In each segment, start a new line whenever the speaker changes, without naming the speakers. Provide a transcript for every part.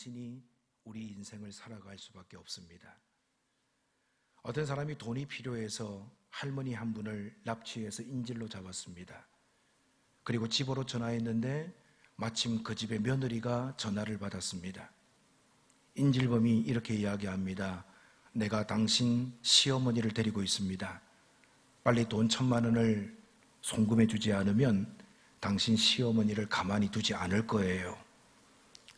신이 우리 인생을 살아갈 수밖에 없습니다. 어떤 사람이 돈이 필요해서 할머니 한 분을 납치해서 인질로 잡았습니다. 그리고 집으로 전화했는데 마침 그 집의 며느리가 전화를 받았습니다. 인질범이 이렇게 이야기합니다. 내가 당신 시어머니를 데리고 있습니다. 빨리 돈 1,000만 원을 송금해 주지 않으면 당신 시어머니를 가만히 두지 않을 거예요.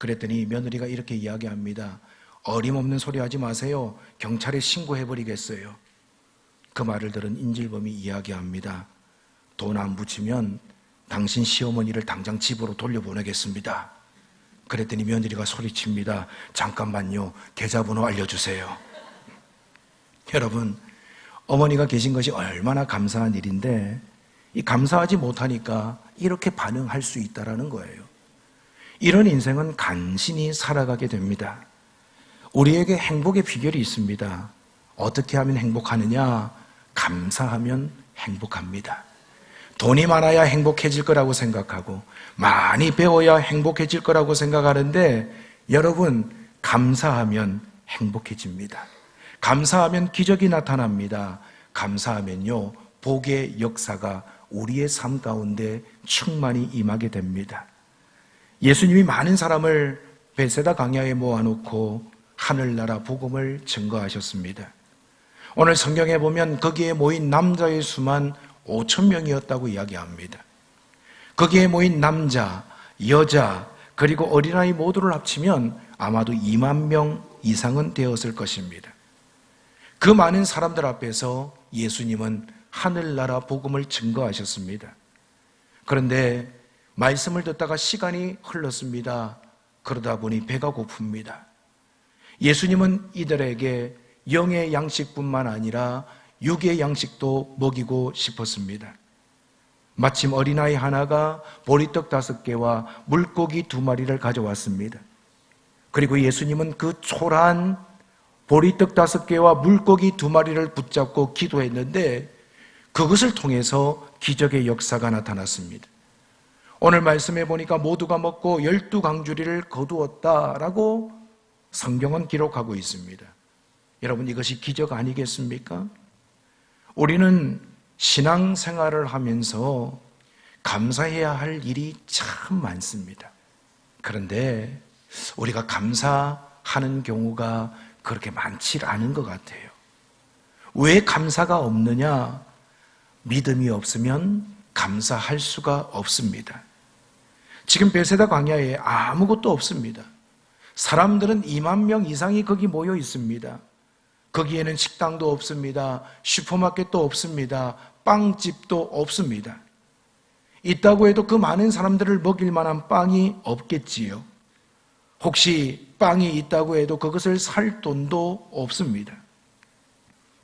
그랬더니 며느리가 이렇게 이야기합니다. 어림없는 소리 하지 마세요. 경찰에 신고해버리겠어요. 그 말을 들은 인질범이 이야기합니다. 돈 안 붙이면 당신 시어머니를 당장 집으로 돌려보내겠습니다. 그랬더니 며느리가 소리칩니다. 잠깐만요. 계좌번호 알려주세요. 여러분, 어머니가 계신 것이 얼마나 감사한 일인데 이 감사하지 못하니까 이렇게 반응할 수 있다는 거예요. 이런 인생은 간신히 살아가게 됩니다. 우리에게 행복의 비결이 있습니다. 어떻게 하면 행복하느냐? 감사하면 행복합니다. 돈이 많아야 행복해질 거라고 생각하고 많이 배워야 행복해질 거라고 생각하는데 여러분, 감사하면 행복해집니다. 감사하면 기적이 나타납니다. 감사하면요, 복의 역사가 우리의 삶 가운데 충만히 임하게 됩니다. 예수님이 많은 사람을 베세다 강야에 모아놓고 하늘나라 복음을 증거하셨습니다. 오늘 성경에 보면 거기에 모인 남자의 수만 5,000명이었다고 이야기합니다. 거기에 모인 남자, 여자, 그리고 어린아이 모두를 합치면 아마도 2만 명 이상은 되었을 것입니다. 그 많은 사람들 앞에서 예수님은 하늘나라 복음을 증거하셨습니다. 그런데 말씀을 듣다가 시간이 흘렀습니다. 그러다 보니 배가 고픕니다. 예수님은 이들에게 영의 양식뿐만 아니라 육의 양식도 먹이고 싶었습니다. 마침 어린아이 하나가 보리떡 5개와 물고기 2마리를 가져왔습니다. 그리고 예수님은 그 초라한 보리떡 5개와 물고기 2마리를 붙잡고 기도했는데 그것을 통해서 기적의 역사가 나타났습니다. 오늘 말씀해 보니까 모두가 먹고 12강주리를 거두었다라고 성경은 기록하고 있습니다. 여러분, 이것이 기적 아니겠습니까? 우리는 신앙생활을 하면서 감사해야 할 일이 참 많습니다. 그런데 우리가 감사하는 경우가 그렇게 많지 않은 것 같아요. 왜 감사가 없느냐? 믿음이 없으면 감사할 수가 없습니다. 지금 베세다 광야에 아무것도 없습니다. 사람들은 2만 명 이상이 거기 모여 있습니다. 거기에는 식당도 없습니다. 슈퍼마켓도 없습니다. 빵집도 없습니다. 있다고 해도 그 많은 사람들을 먹일 만한 빵이 없겠지요. 혹시 빵이 있다고 해도 그것을 살 돈도 없습니다.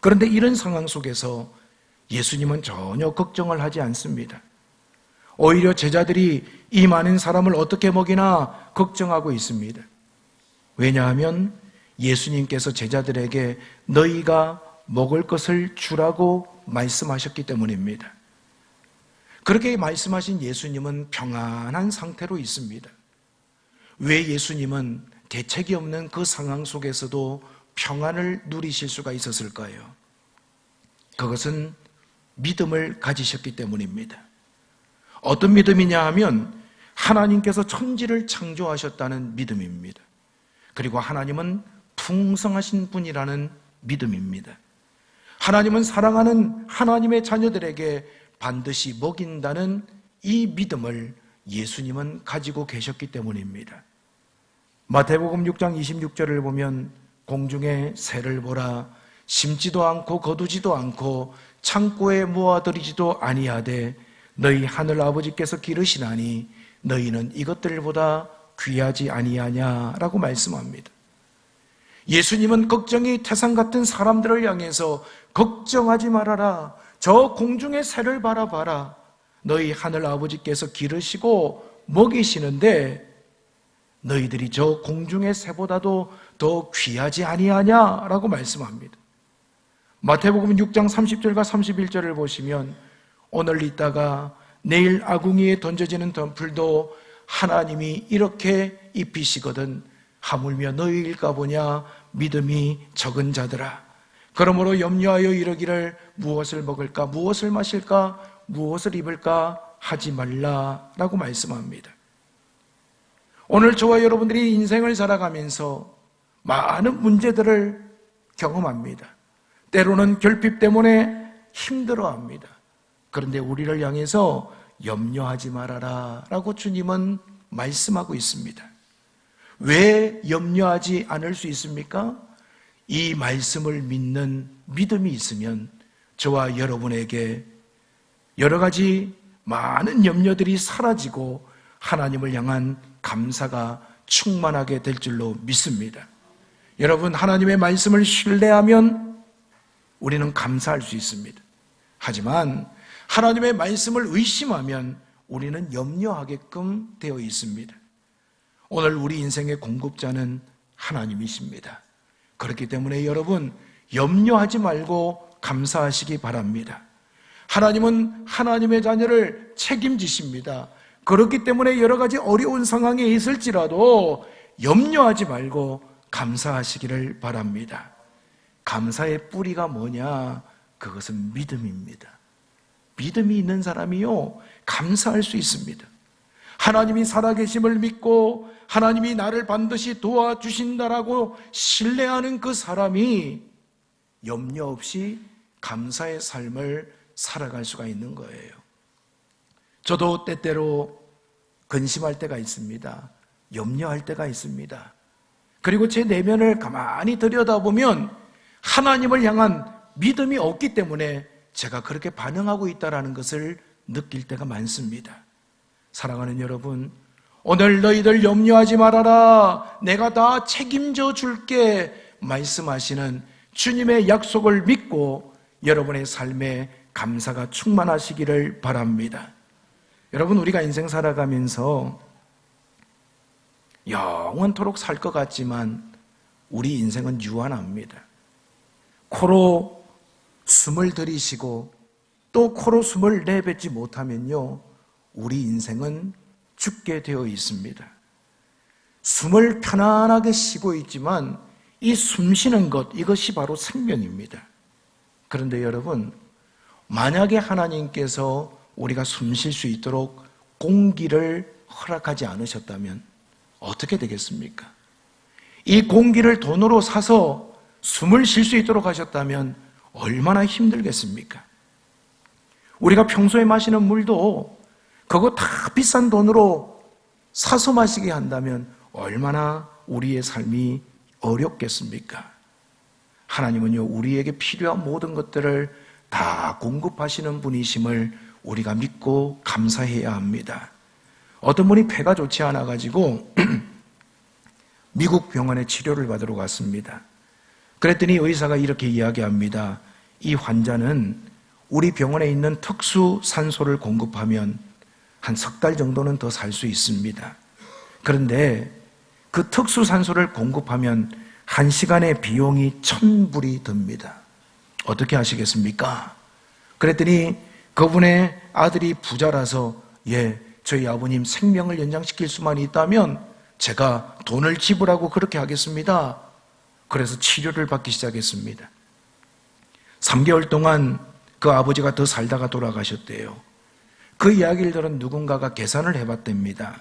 그런데 이런 상황 속에서 예수님은 전혀 걱정을 하지 않습니다. 오히려 제자들이 이 많은 사람을 어떻게 먹이나 걱정하고 있습니다. 왜냐하면 예수님께서 제자들에게 너희가 먹을 것을 주라고 말씀하셨기 때문입니다. 그렇게 말씀하신 예수님은 평안한 상태로 있습니다. 왜 예수님은 대책이 없는 그 상황 속에서도 평안을 누리실 수가 있었을까요? 그것은 믿음을 가지셨기 때문입니다. 어떤 믿음이냐 하면 하나님께서 천지를 창조하셨다는 믿음입니다. 그리고 하나님은 풍성하신 분이라는 믿음입니다. 하나님은 사랑하는 하나님의 자녀들에게 반드시 먹인다는 이 믿음을 예수님은 가지고 계셨기 때문입니다. 마태복음 6장 26절을 보면 공중의 새를 보라, 심지도 않고 거두지도 않고 창고에 모아들이지도 아니하되 너희 하늘 아버지께서 기르시나니 너희는 이것들보다 귀하지 아니하냐라고 말씀합니다. 예수님은 걱정이 태산 같은 사람들을 향해서 걱정하지 말아라. 저 공중의 새를 바라봐라. 너희 하늘 아버지께서 기르시고 먹이시는데 너희들이 저 공중의 새보다도 더 귀하지 아니하냐라고 말씀합니다. 마태복음 6장 30절과 31절을 보시면 오늘 있다가 내일 아궁이에 던져지는 덤불도 하나님이 이렇게 입히시거든 하물며 너희일까 보냐 믿음이 적은 자들아. 그러므로 염려하여 이르기를 무엇을 먹을까 무엇을 마실까 무엇을 입을까 하지 말라라고 말씀합니다. 오늘 저와 여러분들이 인생을 살아가면서 많은 문제들을 경험합니다. 때로는 결핍 때문에 힘들어합니다. 그런데 우리를 향해서 염려하지 말아라 라고 주님은 말씀하고 있습니다. 왜 염려하지 않을 수 있습니까? 이 말씀을 믿는 믿음이 있으면 저와 여러분에게 여러 가지 많은 염려들이 사라지고 하나님을 향한 감사가 충만하게 될 줄로 믿습니다. 여러분, 하나님의 말씀을 신뢰하면 우리는 감사할 수 있습니다. 하지만 하나님의 말씀을 의심하면 우리는 염려하게끔 되어 있습니다. 오늘 우리 인생의 공급자는 하나님이십니다. 그렇기 때문에 여러분, 염려하지 말고 감사하시기 바랍니다. 하나님은 하나님의 자녀를 책임지십니다. 그렇기 때문에 여러 가지 어려운 상황에 있을지라도 염려하지 말고 감사하시기를 바랍니다. 감사의 뿌리가 뭐냐? 그것은 믿음입니다. 믿음이 있는 사람이요, 감사할 수 있습니다. 하나님이 살아계심을 믿고 하나님이 나를 반드시 도와주신다라고 신뢰하는 그 사람이 염려 없이 감사의 삶을 살아갈 수가 있는 거예요. 저도 때때로 근심할 때가 있습니다. 염려할 때가 있습니다. 그리고 제 내면을 가만히 들여다보면 하나님을 향한 믿음이 없기 때문에 제가 그렇게 반응하고 있다는 것을 느낄 때가 많습니다. 사랑하는 여러분, 오늘 너희들 염려하지 말아라, 내가 다 책임져 줄게 말씀하시는 주님의 약속을 믿고 여러분의 삶에 감사가 충만하시기를 바랍니다. 여러분, 우리가 인생 살아가면서 영원토록 살 것 같지만 우리 인생은 유한합니다. 코로 숨을 들이쉬고 또 코로 숨을 내뱉지 못하면요, 우리 인생은 죽게 되어 있습니다. 숨을 편안하게 쉬고 있지만 이 숨 쉬는 것, 이것이 바로 생명입니다. 그런데 여러분, 만약에 하나님께서 우리가 숨 쉴 수 있도록 공기를 허락하지 않으셨다면 어떻게 되겠습니까? 이 공기를 돈으로 사서 숨을 쉴 수 있도록 하셨다면 얼마나 힘들겠습니까? 우리가 평소에 마시는 물도 그거 다 비싼 돈으로 사서 마시게 한다면 얼마나 우리의 삶이 어렵겠습니까? 하나님은요, 우리에게 필요한 모든 것들을 다 공급하시는 분이심을 우리가 믿고 감사해야 합니다. 어떤 분이 폐가 좋지 않아가지고 미국 병원에 치료를 받으러 갔습니다. 그랬더니 의사가 이렇게 이야기합니다. 이 환자는 우리 병원에 있는 특수 산소를 공급하면 한 석 달 정도는 더 살 수 있습니다. 그런데 그 특수 산소를 공급하면 1시간의 비용이 1,000불이 듭니다. 어떻게 하시겠습니까? 그랬더니 그분의 아들이 부자라서 저희 아버님 생명을 연장시킬 수만 있다면 제가 돈을 지불하고 그렇게 하겠습니다. 그래서 치료를 받기 시작했습니다. 3개월 동안 그 아버지가 더 살다가 돌아가셨대요. 그 이야기를 들은 누군가가 계산을 해봤답니다.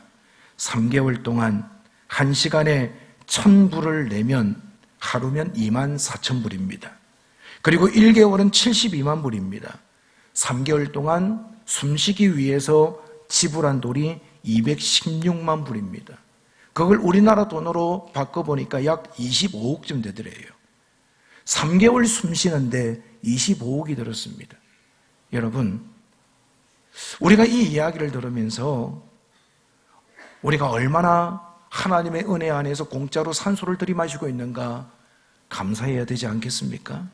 3개월 동안 1시간에 1,000불을 내면 하루면 24,000불입니다. 그리고 1개월은 72만 불입니다. 3개월 동안 숨쉬기 위해서 지불한 돈이 216만 불입니다. 그걸 우리나라 돈으로 바꿔보니까 약 25억쯤 되더래요. 3개월 숨쉬는데 25억이 들었습니다. 여러분, 우리가 이 이야기를 들으면서 우리가 얼마나 하나님의 은혜 안에서 공짜로 산소를 들이마시고 있는가 감사해야 되지 않겠습니까?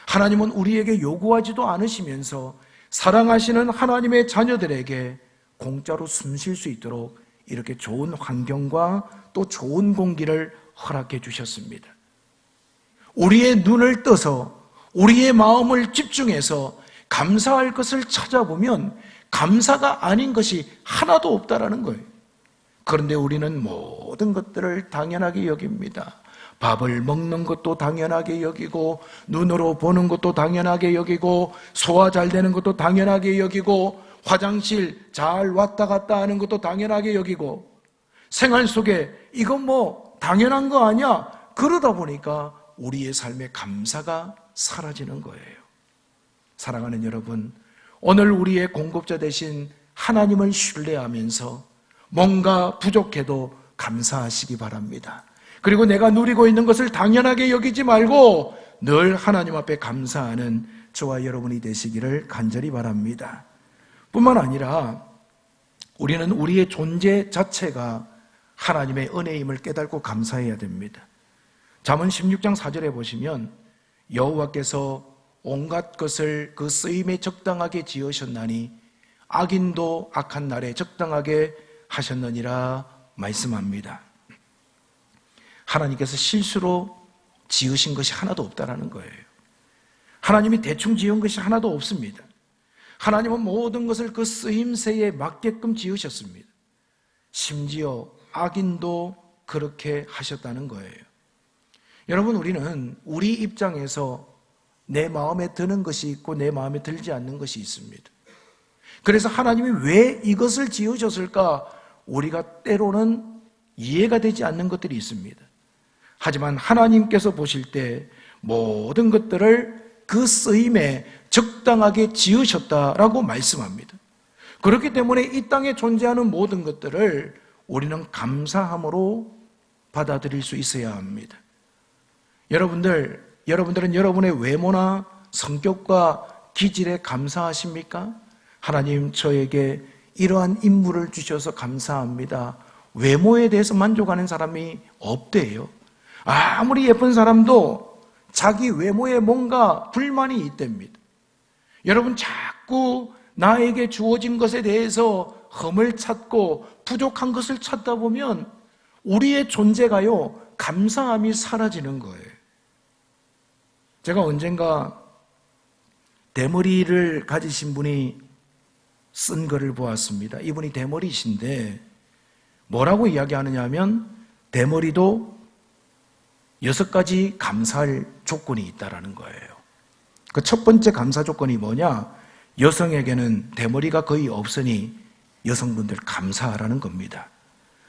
하나님은 우리에게 요구하지도 않으시면서 사랑하시는 하나님의 자녀들에게 공짜로 숨 쉴 수 있도록 이렇게 좋은 환경과 또 좋은 공기를 허락해 주셨습니다. 우리의 눈을 떠서 우리의 마음을 집중해서 감사할 것을 찾아보면 감사가 아닌 것이 하나도 없다라는 거예요. 그런데 우리는 모든 것들을 당연하게 여깁니다. 밥을 먹는 것도 당연하게 여기고, 눈으로 보는 것도 당연하게 여기고, 소화 잘 되는 것도 당연하게 여기고, 화장실 잘 왔다 갔다 하는 것도 당연하게 여기고, 생활 속에 이건 뭐 당연한 거 아니야? 그러다 보니까 우리의 삶의 감사가 사라지는 거예요. 사랑하는 여러분, 오늘 우리의 공급자 되신 하나님을 신뢰하면서 뭔가 부족해도 감사하시기 바랍니다. 그리고 내가 누리고 있는 것을 당연하게 여기지 말고 늘 하나님 앞에 감사하는 저와 여러분이 되시기를 간절히 바랍니다. 뿐만 아니라 우리는 우리의 존재 자체가 하나님의 은혜임을 깨닫고 감사해야 됩니다. 잠언 16장 4절에 보시면 여호와께서 온갖 것을 그 쓰임에 적당하게 지으셨나니 악인도 악한 날에 적당하게 하셨느니라 말씀합니다. 하나님께서 실수로 지으신 것이 하나도 없다라는 거예요. 하나님이 대충 지은 것이 하나도 없습니다. 하나님은 모든 것을 그 쓰임새에 맞게끔 지으셨습니다. 심지어 악인도 그렇게 하셨다는 거예요. 여러분, 우리는 우리 입장에서 내 마음에 드는 것이 있고 내 마음에 들지 않는 것이 있습니다. 그래서 하나님이 왜 이것을 지으셨을까? 우리가 때로는 이해가 되지 않는 것들이 있습니다. 하지만 하나님께서 보실 때 모든 것들을 그 쓰임에 적당하게 지으셨다라고 말씀합니다. 그렇기 때문에 이 땅에 존재하는 모든 것들을 우리는 감사함으로 받아들일 수 있어야 합니다. 여러분들은 여러분의 외모나 성격과 기질에 감사하십니까? 하나님, 저에게 이러한 인물을 주셔서 감사합니다. 외모에 대해서 만족하는 사람이 없대요. 아무리 예쁜 사람도 자기 외모에 뭔가 불만이 있답니다. 여러분, 자꾸 나에게 주어진 것에 대해서 흠을 찾고 부족한 것을 찾다 보면 우리의 존재가요, 감사함이 사라지는 거예요. 제가 언젠가 대머리를 가지신 분이 쓴 글을 보았습니다. 이분이 대머리이신데 뭐라고 이야기하느냐 하면 대머리도 6가지 감사할 조건이 있다라는 거예요. 그 첫 번째 감사 조건이 뭐냐? 여성에게는 대머리가 거의 없으니 여성분들 감사하라는 겁니다.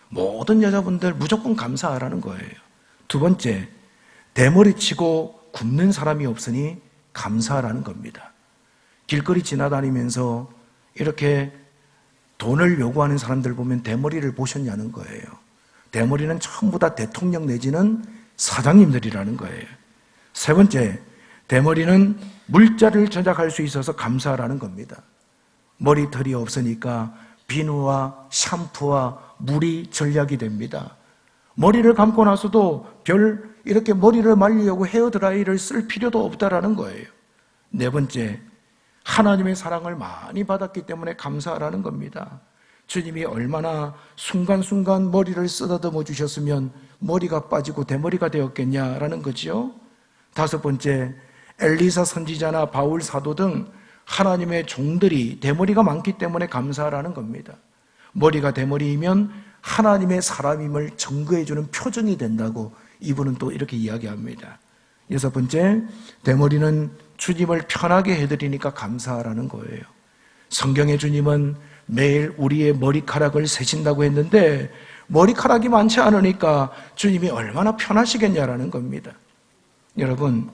모든 여자분들 무조건 감사하라는 거예요. 두 번째, 대머리 치고 굶는 사람이 없으니 감사하라는 겁니다. 길거리 지나다니면서 이렇게 돈을 요구하는 사람들 보면 대머리를 보셨냐는 거예요. 대머리는 전부 다 대통령 내지는 사장님들이라는 거예요. 세 번째, 대머리는 물자를 저작할 수 있어서 감사하라는 겁니다. 머리털이 없으니까 비누와 샴푸와 물이 전략이 됩니다. 머리를 감고 나서도 별 이렇게 머리를 말리려고 헤어드라이를 쓸 필요도 없다라는 거예요. 네 번째, 하나님의 사랑을 많이 받았기 때문에 감사하라는 겁니다. 주님이 얼마나 순간순간 머리를 쓰다듬어 주셨으면 머리가 빠지고 대머리가 되었겠냐라는 거죠. 다섯 번째, 엘리사 선지자나 바울 사도 등 하나님의 종들이 대머리가 많기 때문에 감사하라는 겁니다. 머리가 대머리이면 하나님의 사람임을 증거해주는 표정이 된다고 이분은 또 이렇게 이야기합니다. 여섯 번째, 대머리는 주님을 편하게 해드리니까 감사하라는 거예요. 성경의 주님은 매일 우리의 머리카락을 세신다고 했는데 머리카락이 많지 않으니까 주님이 얼마나 편하시겠냐라는 겁니다. 여러분,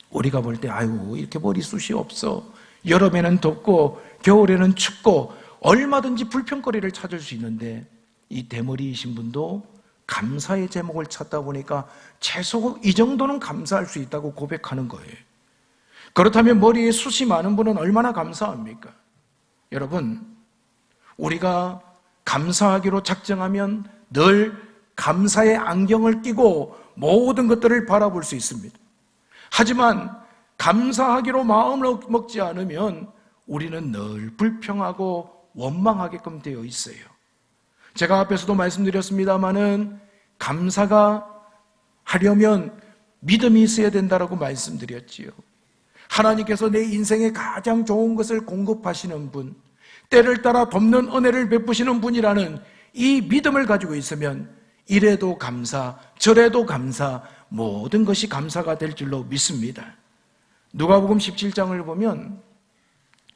우리가 볼 때 아이고 이렇게 머리숱이 없어, 여름에는 덥고 겨울에는 춥고 얼마든지 불평거리를 찾을 수 있는데 이 대머리이신 분도 감사의 제목을 찾다 보니까 최소 이 정도는 감사할 수 있다고 고백하는 거예요. 그렇다면 머리에 숱이 많은 분은 얼마나 감사합니까? 여러분, 우리가 감사하기로 작정하면 늘 감사의 안경을 끼고 모든 것들을 바라볼 수 있습니다. 하지만 감사하기로 마음을 먹지 않으면 우리는 늘 불평하고 원망하게끔 되어 있어요. 제가 앞에서도 말씀드렸습니다마는 감사가 하려면 믿음이 있어야 된다고 말씀드렸지요. 하나님께서 내 인생에 가장 좋은 것을 공급하시는 분, 때를 따라 돕는 은혜를 베푸시는 분이라는 이 믿음을 가지고 있으면 이래도 감사, 저래도 감사, 모든 것이 감사가 될 줄로 믿습니다. 누가복음 17장을 보면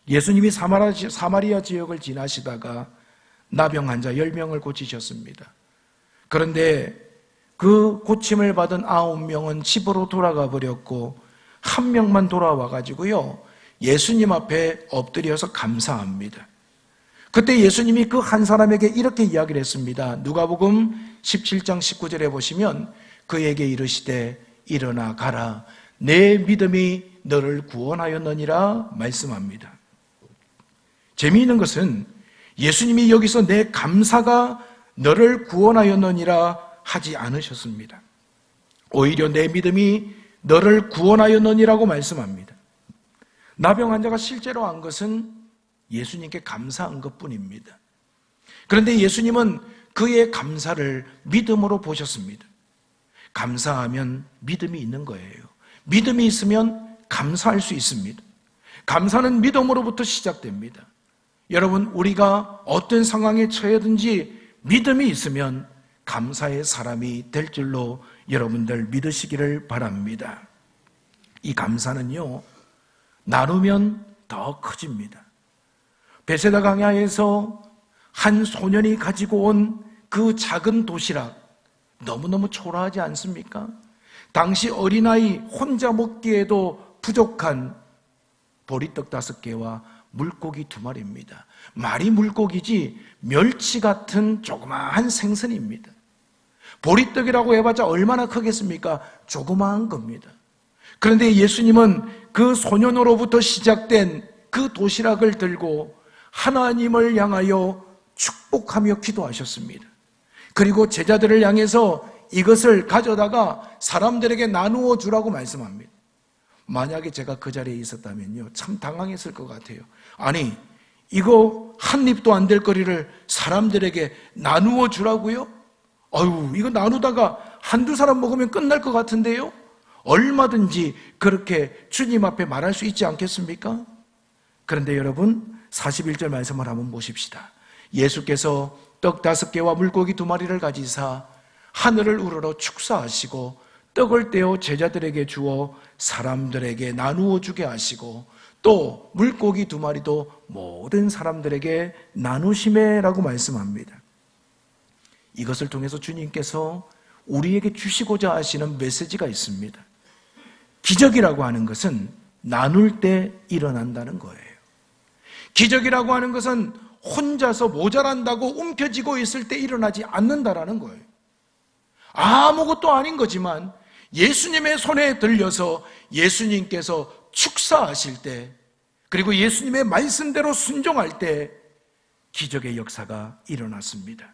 예수님이 사마리아 지역을 지나시다가 나병 환자 10명을 고치셨습니다. 그런데 그 고침을 받은 9명은 집으로 돌아가 버렸고 한 명만 돌아와 가지고요, 예수님 앞에 엎드려서 감사합니다. 그때 예수님이 그 한 사람에게 이렇게 이야기를 했습니다. 누가복음 17장 19절에 보시면 그에게 이르시되 일어나 가라, 내 믿음이 너를 구원하였느니라 말씀합니다. 재미있는 것은 예수님이 여기서 내 감사가 너를 구원하였느니라 하지 않으셨습니다. 오히려 내 믿음이 너를 구원하였느니라고 말씀합니다. 나병 환자가 실제로 한 것은 예수님께 감사한 것뿐입니다. 그런데 예수님은 그의 감사를 믿음으로 보셨습니다. 감사하면 믿음이 있는 거예요. 믿음이 있으면 감사할 수 있습니다. 감사는 믿음으로부터 시작됩니다. 여러분, 우리가 어떤 상황에 처해든지 믿음이 있으면 감사의 사람이 될 줄로 여러분들 믿으시기를 바랍니다. 이 감사는요, 나누면 더 커집니다. 베세다 강야에서 한 소년이 가지고 온 그 작은 도시락, 너무너무 초라하지 않습니까? 당시 어린아이 혼자 먹기에도 부족한 보리떡 5개와 물고기 2마리입니다. 말이 물고기지 멸치 같은 조그마한 생선입니다. 보리떡이라고 해봤자 얼마나 크겠습니까? 조그마한 겁니다. 그런데 예수님은 그 소년으로부터 시작된 그 도시락을 들고 하나님을 향하여 축복하며 기도하셨습니다. 그리고 제자들을 향해서 이것을 가져다가 사람들에게 나누어 주라고 말씀합니다. 만약에 제가 그 자리에 있었다면요, 참 당황했을 것 같아요. 아니, 이거 한 입도 안 될 거리를 사람들에게 나누어 주라고요? 아유, 이거 나누다가 한두 사람 먹으면 끝날 것 같은데요? 얼마든지 그렇게 주님 앞에 말할 수 있지 않겠습니까? 그런데 여러분, 41절 말씀을 한번 보십시다. 예수께서 떡 5개와 물고기 2마리를 가지사 하늘을 우러러 축사하시고 떡을 떼어 제자들에게 주어 사람들에게 나누어 주게 하시고 또 물고기 2마리도 모든 사람들에게 나누시매라고 말씀합니다. 이것을 통해서 주님께서 우리에게 주시고자 하시는 메시지가 있습니다. 기적이라고 하는 것은 나눌 때 일어난다는 거예요. 기적이라고 하는 것은 혼자서 모자란다고 움켜쥐고 있을 때 일어나지 않는다라는 거예요. 아무것도 아닌 거지만 예수님의 손에 들려서 예수님께서 축사하실 때, 그리고 예수님의 말씀대로 순종할 때 기적의 역사가 일어났습니다.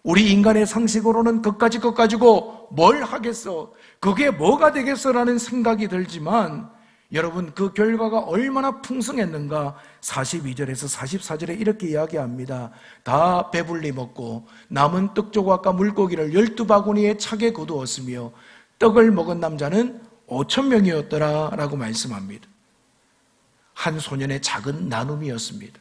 우리 인간의 상식으로는 그까짓 것 가지고 뭘 하겠어, 그게 뭐가 되겠어라는 생각이 들지만 여러분, 그 결과가 얼마나 풍성했는가 42절에서 44절에 이렇게 이야기합니다. 다 배불리 먹고 남은 떡 조각과 물고기를 12바구니에 차게 거두었으며 떡을 먹은 남자는 5,000명이었더라 라고 말씀합니다. 한 소년의 작은 나눔이었습니다.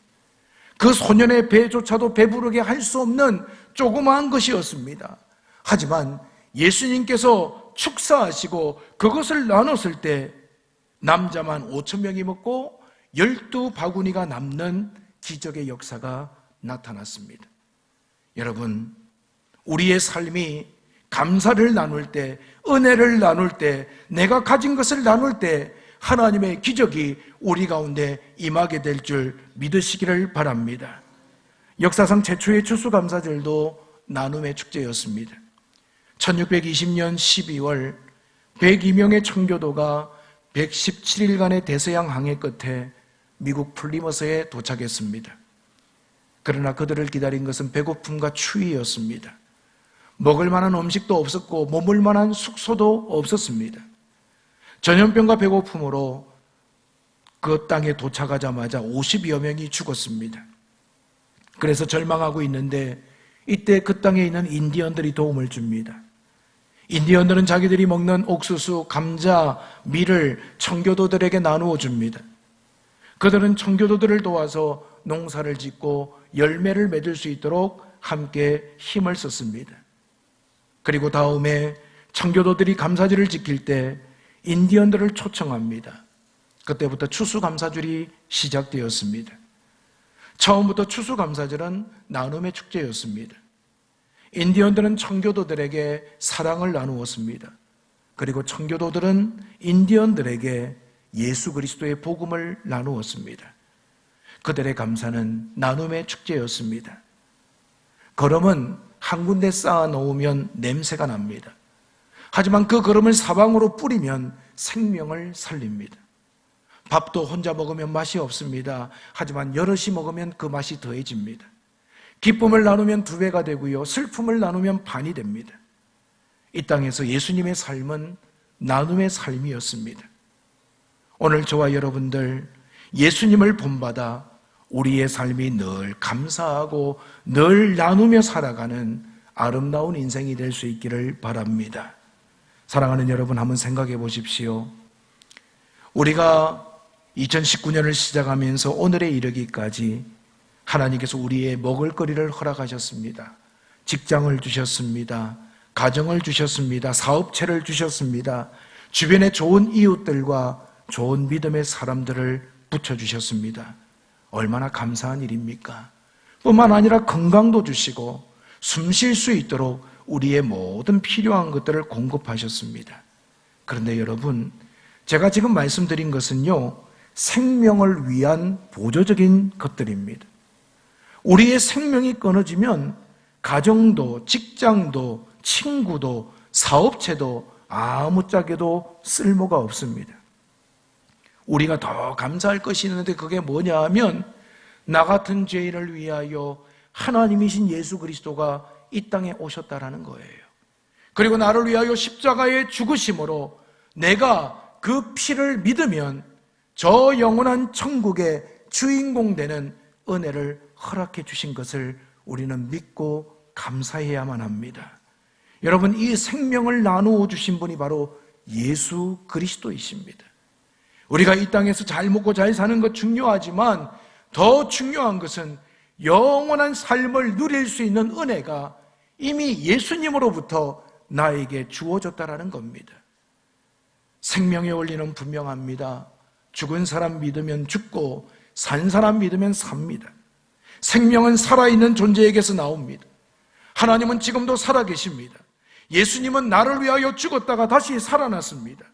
그 소년의 배조차도 배부르게 할 수 없는 조그마한 것이었습니다. 하지만 예수님께서 축사하시고 그것을 나눴을 때 남자만 5,000명이 먹고 12바구니가 남는 기적의 역사가 나타났습니다. 여러분, 우리의 삶이 감사를 나눌 때, 은혜를 나눌 때, 내가 가진 것을 나눌 때 하나님의 기적이 우리 가운데 임하게 될 줄 믿으시기를 바랍니다. 역사상 최초의 추수감사절도 나눔의 축제였습니다. 1620년 12월 102명의 청교도가 117일간의 대서양 항해 끝에 미국 플리머스에 도착했습니다. 그러나 그들을 기다린 것은 배고픔과 추위였습니다. 먹을 만한 음식도 없었고 머물 만한 숙소도 없었습니다. 전염병과 배고픔으로 그 땅에 도착하자마자 50여 명이 죽었습니다. 그래서 절망하고 있는데 이때 그 땅에 있는 인디언들이 도움을 줍니다. 인디언들은 자기들이 먹는 옥수수, 감자, 밀을 청교도들에게 나누어 줍니다. 그들은 청교도들을 도와서 농사를 짓고 열매를 맺을 수 있도록 함께 힘을 썼습니다. 그리고 다음에 청교도들이 감사절을 지킬 때 인디언들을 초청합니다. 그때부터 추수감사절이 시작되었습니다. 처음부터 추수감사절은 나눔의 축제였습니다. 인디언들은 청교도들에게 사랑을 나누었습니다. 그리고 청교도들은 인디언들에게 예수 그리스도의 복음을 나누었습니다. 그들의 감사는 나눔의 축제였습니다. 거름은 한 군데 쌓아 놓으면 냄새가 납니다. 하지만 그 거름을 사방으로 뿌리면 생명을 살립니다. 밥도 혼자 먹으면 맛이 없습니다. 하지만 여럿이 먹으면 그 맛이 더해집니다. 기쁨을 나누면 2배가 되고요, 슬픔을 나누면 반이 됩니다. 이 땅에서 예수님의 삶은 나눔의 삶이었습니다. 오늘 저와 여러분들 예수님을 본받아 우리의 삶이 늘 감사하고 늘 나누며 살아가는 아름다운 인생이 될 수 있기를 바랍니다. 사랑하는 여러분, 한번 생각해 보십시오. 우리가 2019년을 시작하면서 오늘에 이르기까지 하나님께서 우리의 먹을거리를 허락하셨습니다. 직장을 주셨습니다. 가정을 주셨습니다. 사업체를 주셨습니다. 주변에 좋은 이웃들과 좋은 믿음의 사람들을 붙여주셨습니다. 얼마나 감사한 일입니까? 뿐만 아니라 건강도 주시고 숨 쉴 수 있도록 우리의 모든 필요한 것들을 공급하셨습니다. 그런데 여러분, 제가 지금 말씀드린 것은요, 생명을 위한 보조적인 것들입니다. 우리의 생명이 끊어지면 가정도, 직장도, 친구도, 사업체도 아무짝에도 쓸모가 없습니다. 우리가 더 감사할 것이 있는데 그게 뭐냐 하면 나 같은 죄인을 위하여 하나님이신 예수 그리스도가 이 땅에 오셨다라는 거예요. 그리고 나를 위하여 십자가에 죽으심으로 내가 그 피를 믿으면 저 영원한 천국의 주인공 되는 은혜를 허락해 주신 것을 우리는 믿고 감사해야만 합니다. 여러분, 이 생명을 나누어 주신 분이 바로 예수 그리스도이십니다. 우리가 이 땅에서 잘 먹고 잘 사는 것 중요하지만 더 중요한 것은 영원한 삶을 누릴 수 있는 은혜가 이미 예수님으로부터 나에게 주어졌다라는 겁니다. 생명의 원리는 분명합니다. 죽은 사람 믿으면 죽고 산 사람 믿으면 삽니다. 생명은 살아있는 존재에게서 나옵니다. 하나님은 지금도 살아계십니다. 예수님은 나를 위하여 죽었다가 다시 살아났습니다.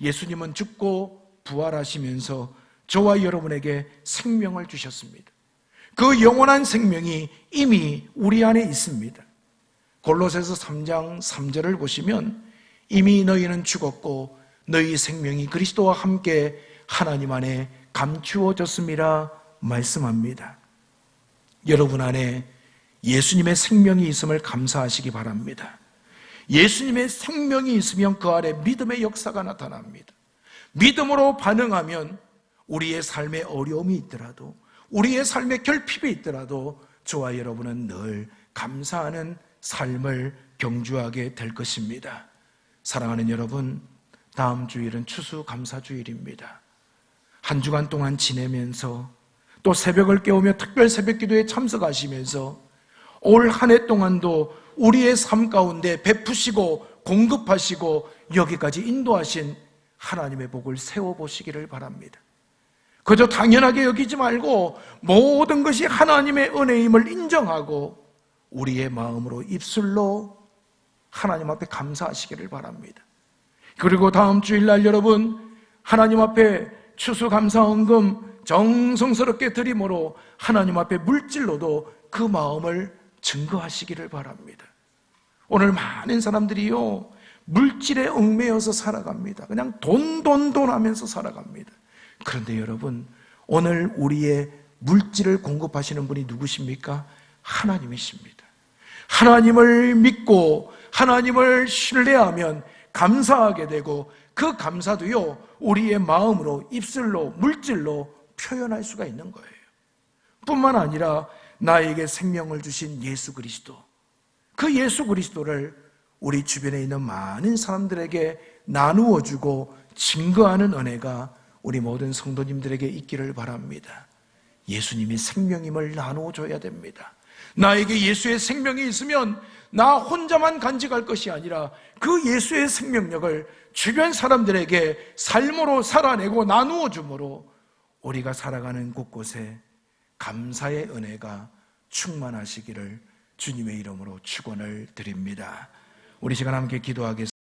예수님은 죽고 부활하시면서 저와 여러분에게 생명을 주셨습니다. 그 영원한 생명이 이미 우리 안에 있습니다. 골로새서 3장 3절을 보시면 이미 너희는 죽었고 너희 생명이 그리스도와 함께 하나님 안에 감추어졌음이라 말씀합니다. 여러분 안에 예수님의 생명이 있음을 감사하시기 바랍니다. 예수님의 생명이 있으면 그 안에 믿음의 역사가 나타납니다. 믿음으로 반응하면 우리의 삶에 어려움이 있더라도, 우리의 삶에 결핍이 있더라도 저와 여러분은 늘 감사하는 삶을 경주하게 될 것입니다. 사랑하는 여러분, 다음 주일은 추수감사주일입니다. 한 주간 동안 지내면서 또 새벽을 깨우며 특별 새벽기도에 참석하시면서 올 한 해 동안도 우리의 삶 가운데 베푸시고 공급하시고 여기까지 인도하신 하나님의 복을 세워보시기를 바랍니다. 그저 당연하게 여기지 말고 모든 것이 하나님의 은혜임을 인정하고 우리의 마음으로 입술로 하나님 앞에 감사하시기를 바랍니다. 그리고 다음 주일날 여러분, 하나님 앞에 추수감사헌금 정성스럽게 드림으로 하나님 앞에 물질로도 그 마음을 증거하시기를 바랍니다. 오늘 많은 사람들이요, 물질에 얽매여서 살아갑니다. 그냥 돈 하면서 살아갑니다. 그런데 여러분, 오늘 우리의 물질을 공급하시는 분이 누구십니까? 하나님이십니다. 하나님을 믿고 하나님을 신뢰하면 감사하게 되고 그 감사도요, 우리의 마음으로, 입술로, 물질로 표현할 수가 있는 거예요. 뿐만 아니라 나에게 생명을 주신 예수 그리스도, 그 예수 그리스도를 우리 주변에 있는 많은 사람들에게 나누어주고 증거하는 은혜가 우리 모든 성도님들에게 있기를 바랍니다. 예수님이 생명임을 나누어줘야 됩니다. 나에게 예수의 생명이 있으면 나 혼자만 간직할 것이 아니라 그 예수의 생명력을 주변 사람들에게 삶으로 살아내고 나누어 주므로 우리가 살아가는 곳곳에 감사의 은혜가 충만하시기를 주님의 이름으로 축원을 드립니다. 우리 시간 함께 기도하겠습니다.